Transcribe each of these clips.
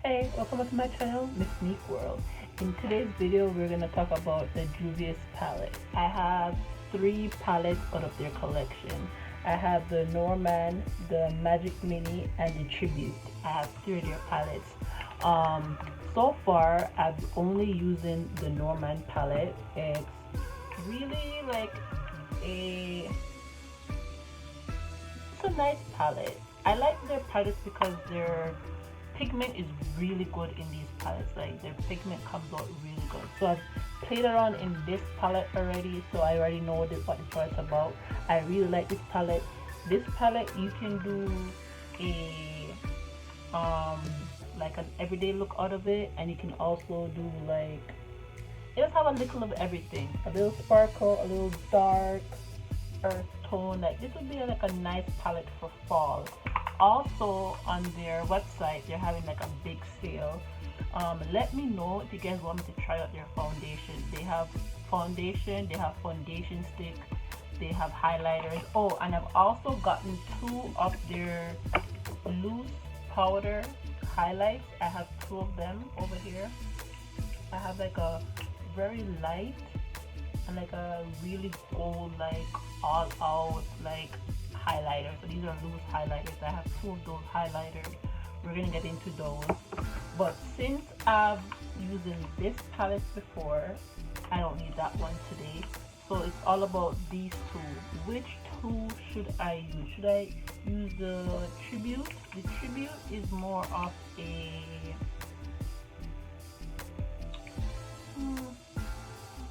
Hey, welcome to my channel, Mizz-NiqueWorld. In today's video, we're going to talk about the Juvia's palette. I have 3 palettes out of their collection. I have the Norman, the Magic Mini, and the Tribute. I have 3 of their palettes. So far, I'm only using the Norman palette. It's really like it's a nice palette. I like their palettes because their pigment is really good in these palettes. Like their pigment comes out really good. So I've played around in this palette already, so I already know what this palette's about. I really like this palette. This palette you can do a like an everyday look out of it, and you can also do like, it does have a little of everything, a little sparkle, a little dark earth tone. Like this would be like a nice palette for fall. Also on their website they're having like a big sale. Let me know if you guys want me to try out their foundation. They have foundation, they have foundation stick, they have highlighters. Oh, and I've also gotten 2 of their loose powder highlights. I have 2 of them over here. I have like a very light and like a really gold, like all out like highlighters. So these are loose highlighters. I have 2 of those highlighters. We're gonna get into those. But since I've using this palette before, I don't need that one today. So it's all about these 2. Which 2 should I use? Should I use the Tribute? The Tribute is more of a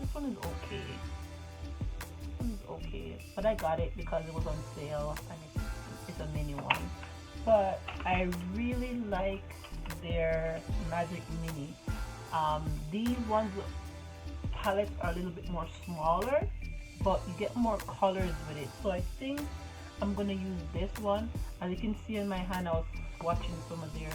this one is okay. This one is okay, but I got it because it was on sale and it's a mini one. But I really like their Magic Mini. These ones palettes are a little bit more smaller, but you get more colors with it. So I think I'm gonna use this one. As you can see in my hand, I was swatching some of their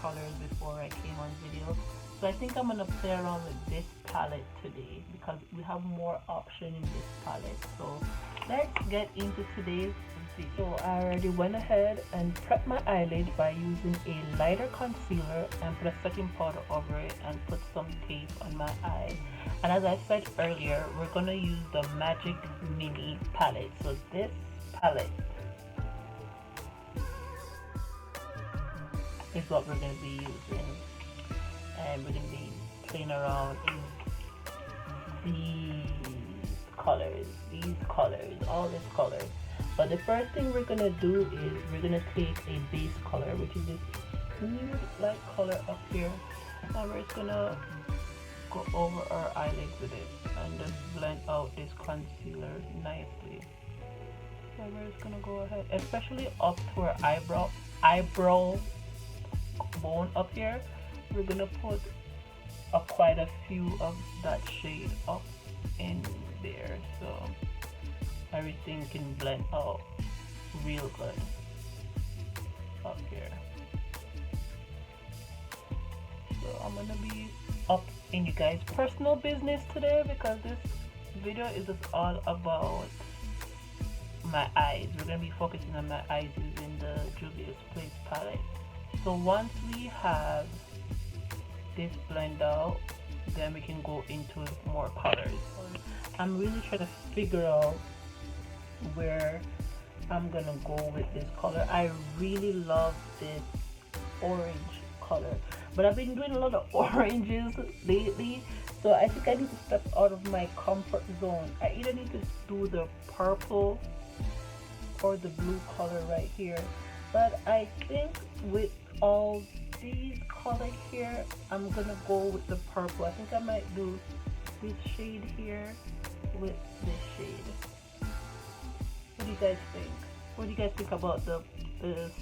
colors before I came on video. So I think I'm gonna play around with this palette today because we have more option in this palette. So let's get into today's video. So I already went ahead and prepped my eyelids by using a lighter concealer and put a setting powder over it and put some tape on my eye. And as I said earlier, we're gonna use the Magic Mini palette. So this palette is what we're gonna be using. And we're going to be playing around in these colors, all these colors. But the first thing we're going to do is we're going to take a base color, which is this nude light color up here, and we're just going to go over our eyelids with it and just blend out this concealer nicely. So we're just going to go ahead, especially up to our eyebrow bone up here. We're gonna put quite a few of that shade up in there so everything can blend out real good up here. So I'm gonna be up in you guys' personal business today because this video is just all about my eyes. We're gonna be focusing on my eyes using the Juvia's Place palette. So once we have this blend out, then we can go into more colors. I'm really trying to figure out where I'm gonna go with this color. I really love this orange color, but I've been doing a lot of oranges lately, so I think I need to step out of my comfort zone. I either need to do the purple or the blue color right here, but I think with all these colors here, I'm gonna go with the purple. I think I might do this shade here with this shade. What do you guys think? What do you guys think about the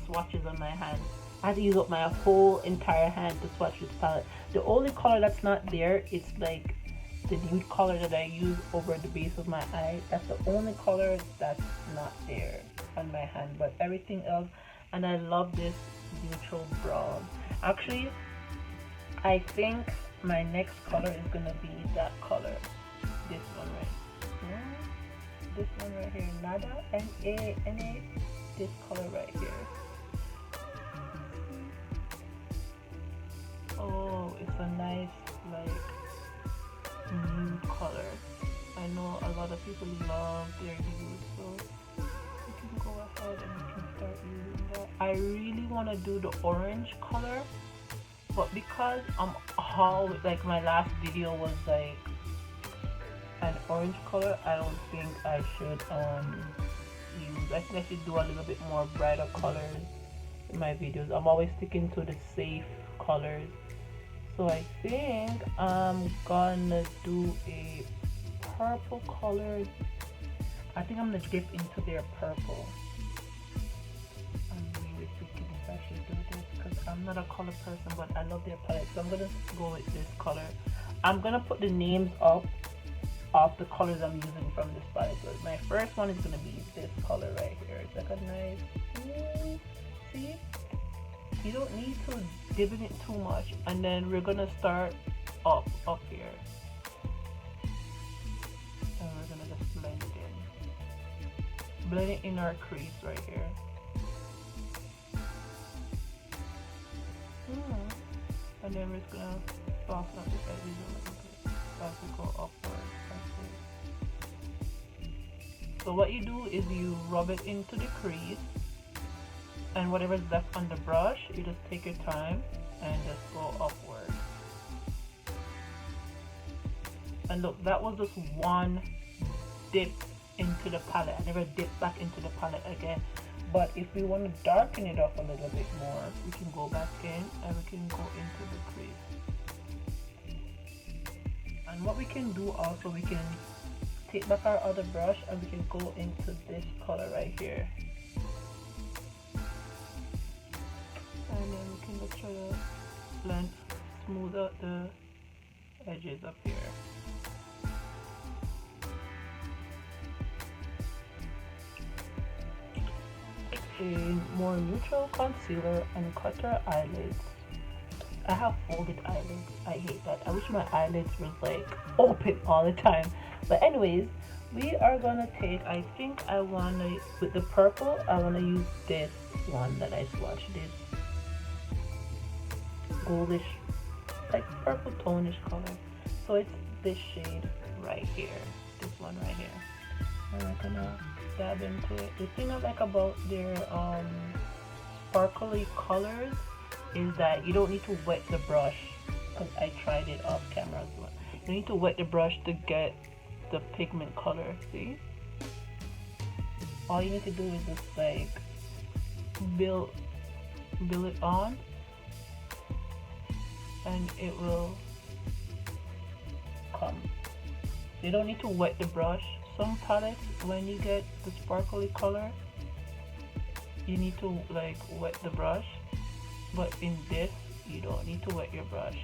swatches on my hand? I had to use up my whole entire hand to swatch this palette. The only color that's not there is like the nude color that I use over the base of my eye. That's the only color that's not there on my hand, but everything else. And I love this neutral brown. Actually, I think my next color is gonna be that color. This one right here, Nada, N-A, this color right here. Oh, it's a nice like nude color. I know a lot of people love their nude, so you can go ahead and you can start using that. I really want to do the orange color, but because I'm all like my last video was like an orange color, I don't think I should use. I think I should do a little bit more brighter colors in my videos. I'm always sticking to the safe colors, so I think I'm gonna do a purple color. I think I'm gonna dip into their purple. I'm really thinking if I should do this because I'm not a color person, but I love their palette, so I'm gonna go with this color. I'm gonna put the names up of the colors I'm using from this palette. So my first one is gonna be this color right here. It's like a nice, see? You don't need to dip in it too much, and then we're gonna start up here, and we're gonna just blend it in our crease right here. And then we're just gonna soften up the edges a little bit as we go upward like this. So what you do is you rub it into the crease, and whatever's left on the brush, you just take your time and just go upward. And look, that was just one dip into the palette. I never dipped back into the palette again. But if we want to darken it up a little bit more, we can go back in and we can go into the crease. And what we can do also, we can take back our other brush and we can go into this color right here. And then we can just try to blend, smooth out the edges up here. A more neutral concealer and cut our eyelids. I have folded eyelids. I hate that. I wish my eyelids was like open all the time. But anyways, we are gonna take, I think I wanna, with the purple, I wanna use this one that I swatched, this goldish, like purple tonish color. So it's this shade right here, this one right here. And we're gonna dab into it. The thing I like about their sparkly colors is that you don't need to wet the brush, because I tried it off camera as well. You need to wet the brush to get the pigment color, see? All you need to do is just like build it on, and it will come. You don't need to wet the brush. Some palettes, when you get the sparkly color, you need to like wet the brush, but in this you don't need to wet your brush.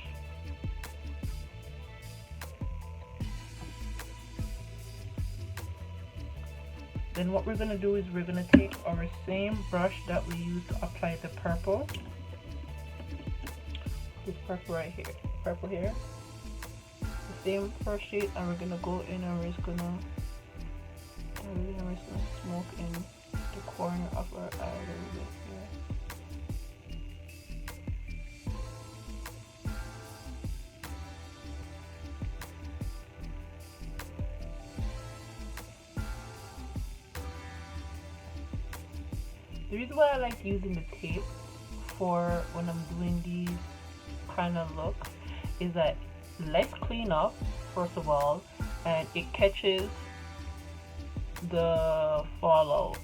Then what we're gonna do is we're gonna take our same brush that we used to apply the purple, this purple right here, purple here, the same first shade, and we're gonna go in and we're just gonna smoke in the corner of our eye a little bit here. The reason why I like using the tape for when I'm doing these kind of looks is that less cleanup, first of all, and it catches the fallout,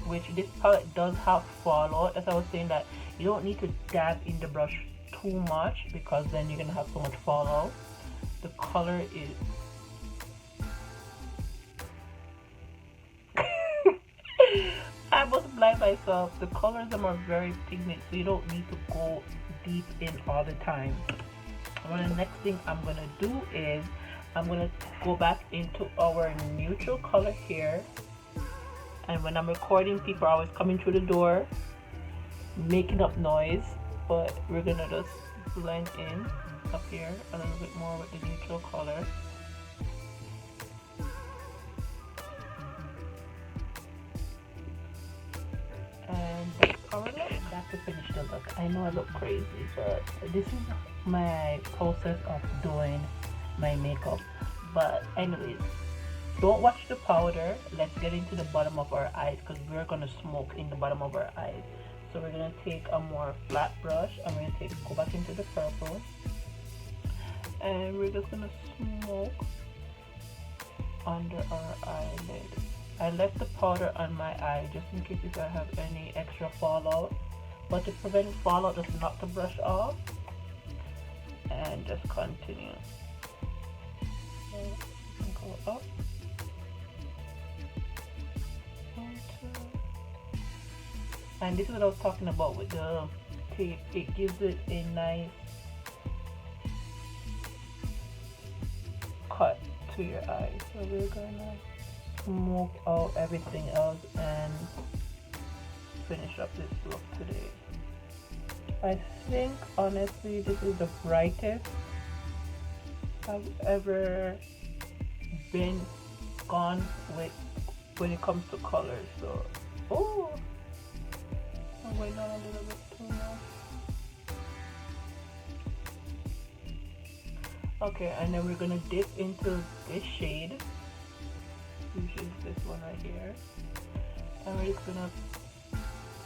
which this palette does have fallout. As I was saying, that you don't need to dab in the brush too much because then you're gonna have so much fallout. The color is I must blind myself. The colors them are very pigment, so you don't need to go deep in all the time. And the next thing I'm gonna do is I'm gonna go back into our neutral color here. And when I'm recording, people are always coming through the door, making up noise. But we're gonna just blend in up here a little bit more with the neutral color. And that's our look. That's to finish the look. I know I look crazy, but this is my process of doing my makeup. But anyways, don't watch the powder. Let's get into the bottom of our eyes because we're gonna smoke in the bottom of our eyes. So we're gonna take a more flat brush and we're gonna go back into the purple, and we're just gonna smoke under our eyelid. I left the powder on my eye just in case if I have any extra fallout. But to prevent fallout, just knock the brush off and just continue. So go up. And this is what I was talking about with the tape. It gives it a nice cut to your eye. So we're gonna smoke out everything else and finish up this look today. I think honestly this is the brightest I've ever gone with when it comes to colors. So I'm going on a little bit too much. Okay, and then we're gonna dip into this shade, which is this one right here, and we're just gonna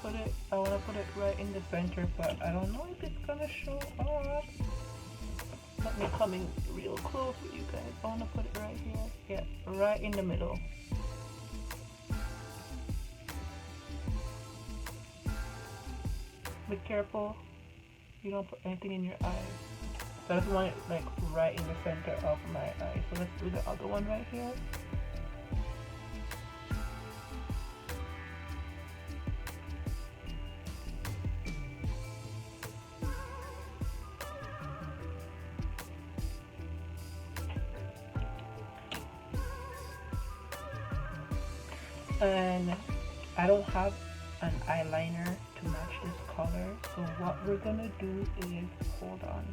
put it, I want to put it right in the center, but I don't know if it's gonna show up. Let me come in real close with you guys. I want to put it right here. Yeah, right in the middle. Be careful you don't put anything in your eye. So I just want it like right in the center of my eye. So let's do the other one right here. And I don't have an eyeliner to match this color, so what we're gonna do is, hold on,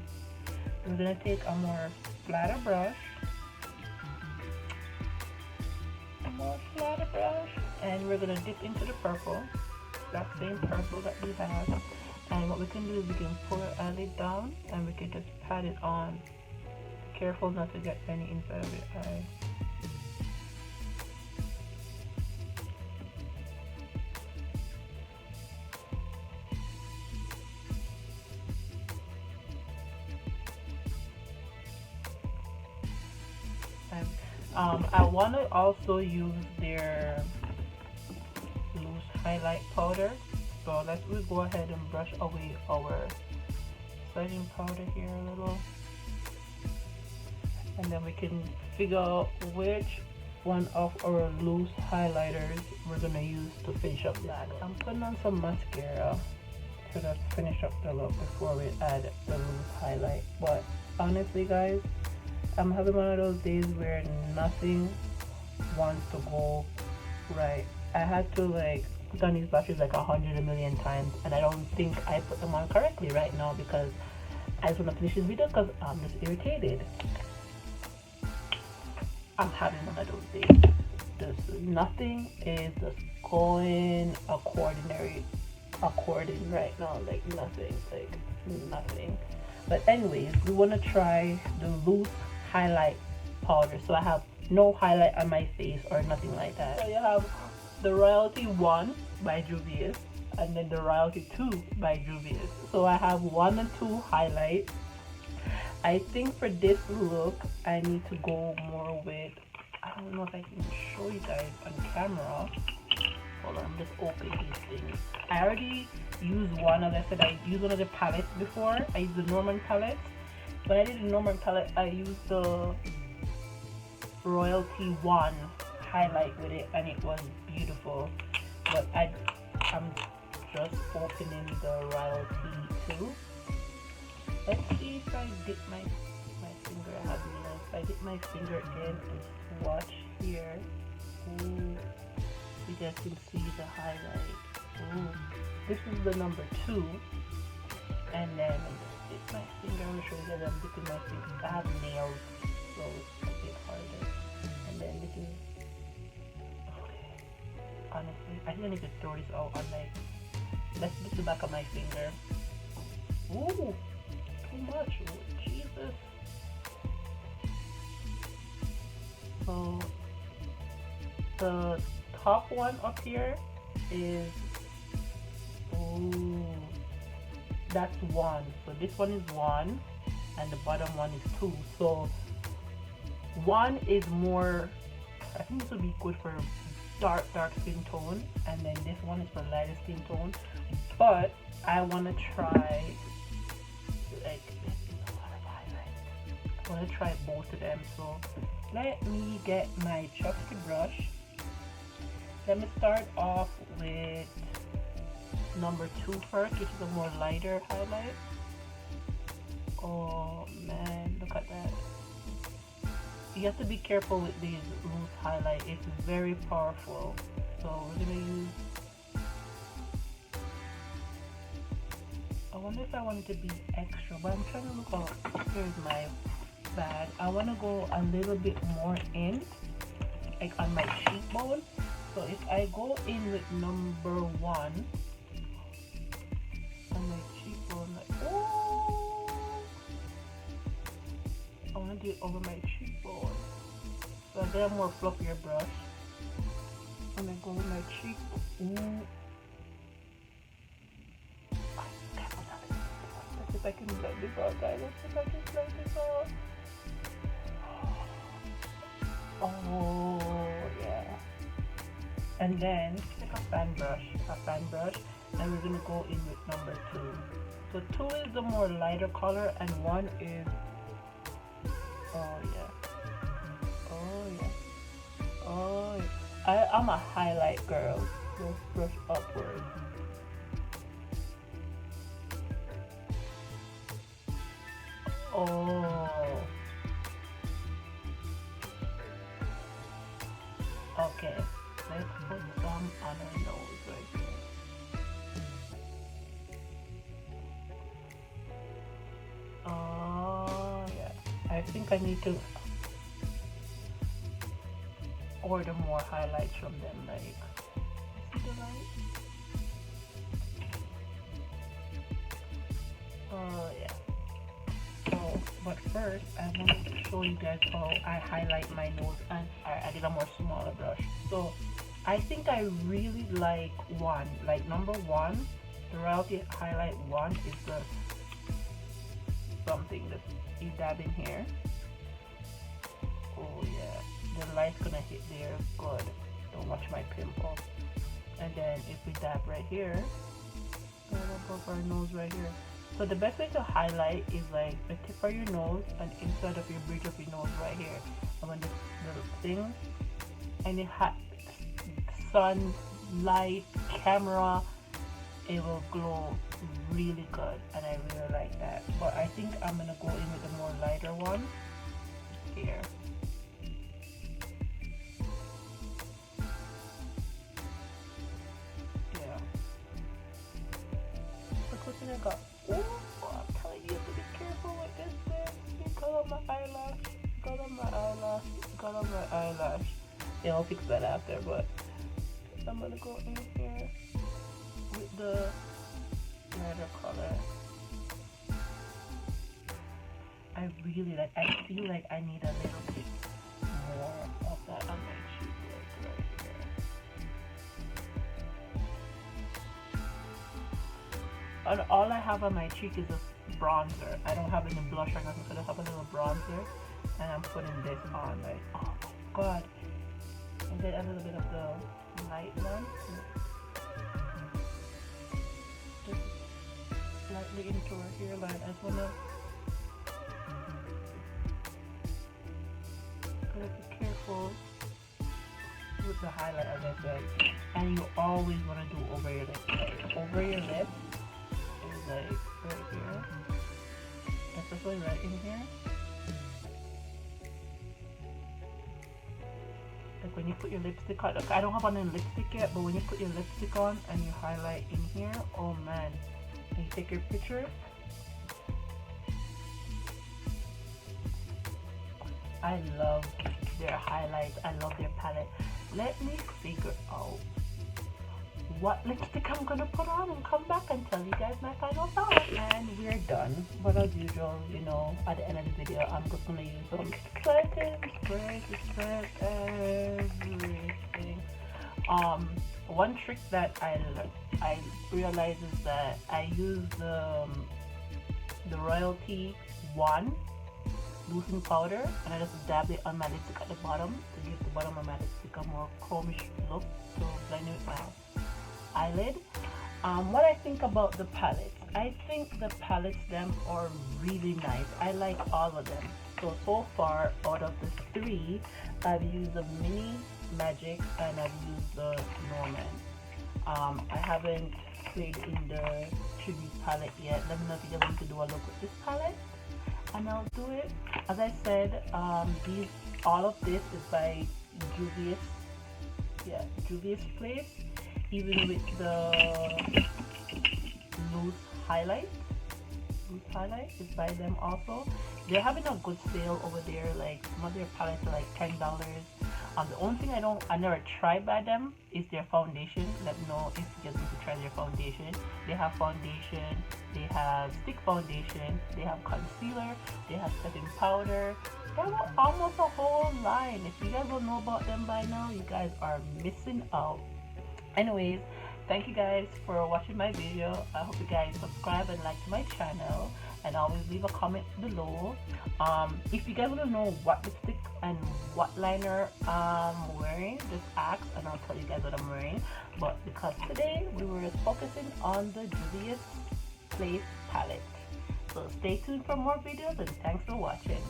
we're gonna take a more flatter brush, and we're gonna dip into the purple, that same purple that we have, and what we can do is we can pull our eyelid down and we can just pat it on. Careful not to get any inside of your eye. I want to also use their loose highlight powder, so let's go ahead and brush away our setting powder here a little, and then we can figure out which one of our loose highlighters we're going to use to finish up that. I'm putting on some mascara to just finish up the look before we add the loose highlight. But honestly guys, I'm having one of those days where nothing wants to go right. I had to like put on these lashes like 100 million times, and I don't think I put them on correctly right now because I just want to finish this video because I'm just irritated. I'm having one of those days. Just nothing is just going according right now, like nothing. But anyways, we want to try the loose highlight powder. So I have no highlight on my face or nothing like that. So you have the Royalty 1 by Juvia and then the Royalty 2 by Juvia. So I have 1 and 2 highlight. I think for this look I need to go more with, I don't know if I can show you guys on camera. Hold on, I'm just opening these things. I already used one, as I said, I used one of the palettes before. I used the Norman palette. When I did the Norman palette, I used the Royalty 1 highlight with it, and it was beautiful. But I'm just opening the Royalty 2. Let's see if I dip my finger. I have nails. If I dip my finger in and swatch here, ooh, you guys can see the highlight. Ooh, this is the number 2. And then dip my finger. I'm gonna show you that I'm dipping my finger. I have nails, so it's a bit harder. And then this is, okay. Honestly, I think I need to throw this out on like, let's dip the back of my finger. Ooh, too much. Oh, Jesus. So the top one up here is, oh, that's 1. So this one is 1 and the bottom one is 2. So 1 is more, I think this would be good for dark skin tone, and then this one is for lighter skin tone. But I want to try, like, I want to try both of them. So let me get my chopstick brush. Let me start off with number 2 first, which is a more lighter highlight. Oh man, look at that. You have to be careful with these loose highlight. It's very powerful. So we're gonna use, I wonder if I want it to be extra, but I'm trying to look out. Here's my bag. I want to go a little bit more in, like on my cheekbone. So if I go in with number 1 on my cheekbone, like, oh, I want to do it over my cheekbone. So I get a more fluffier brush. And I go with my cheekbone. Ooh. Let's see if I can blend this out, guys. Let's see if I can blend this out. Oh, yeah. And then take a fan brush, and we're gonna go in with number 2. So 2 is the more lighter color, and 1 is, oh yeah, oh yeah, oh yeah. I'm a highlight girl. Just brush upwards. Oh. Okay, let's put some on her nose right here. Oh yeah, I think I need to order more highlights from them, like, see the light? Oh yeah. So, but first I wanted to show you guys how I highlight my nose, and I did a more smaller brush. So I think I really like 1, like number 1, the Royalty highlight 1 is the something that you dab in here. Oh yeah, the light's gonna hit there good. Don't watch my pimple. And then if we dab right here, right above our nose right here. So the best way to highlight is like the tip of your nose and inside of your bridge of your nose right here. And when this little thing, and it sun, light, camera, it will glow really good, and I really like that. But I think I'm gonna go in with the more lighter one here. Yeah. Look what I got. Ooh, I'm telling you to be careful with this thing. You got on my eyelash. Got on my eyelash. Got on my eyelash. Yeah, I'll fix that after, but I'm gonna go in here with the lighter color. I really like, I feel like I need a little bit more of that on my cheek, like right here. And all I have on my cheek is a bronzer. I don't have any blush or nothing, so I have a little bronzer, and I'm putting this on, like, oh my god. And then a little bit of the light one. Just lightly into her hairline. I just wanna be careful with the highlight, as I said. And you always wanna do over your lip. Like, over your lip is like right here. Especially right in here. Like when you put your lipstick on, like I don't have on any lipstick yet, but when you put your lipstick on and you highlight in here, oh man, and you take your picture. I love their highlights, I love their palette. Let me figure out what lipstick I'm gonna put on and come back and tell you guys my final thoughts. And we're done. But as usual, you know, at the end of the video, I'm just gonna use some setting spray to set everything. One trick that I realized is that I use the Royalty 1 loosing powder, and I just dab it on my lipstick at the bottom to give the bottom of my lipstick a more chromish look to blend it with my eyelid. What I think about the palettes, I think the palettes them are really nice. I like all of them. So far out of the 3, I've used the Mini Magic and I've used the Norman. I haven't played in the tribute palette yet. Let me know if you guys want to do a look with this palette, and I'll do it. As I said, all of this is by Juvia's Place, even with the loose highlight. Loose highlight is by them also. They're having a good sale over there. Like some of their palettes are like $10. The only thing I never tried by them is their foundation. Let me know if you guys want to try their foundation. They have foundation, they have stick foundation, they have concealer, they have setting powder. They have almost a whole line. If you guys don't know about them by now, you guys are missing out. Anyways, thank you guys for watching my video. I hope you guys subscribe and like to my channel, and always leave a comment below. If you guys want to know what lipstick and what liner I'm wearing, just ask and I'll tell you guys what I'm wearing. But because today we were focusing on the Juvia's Place palette, so stay tuned for more videos, and thanks for watching.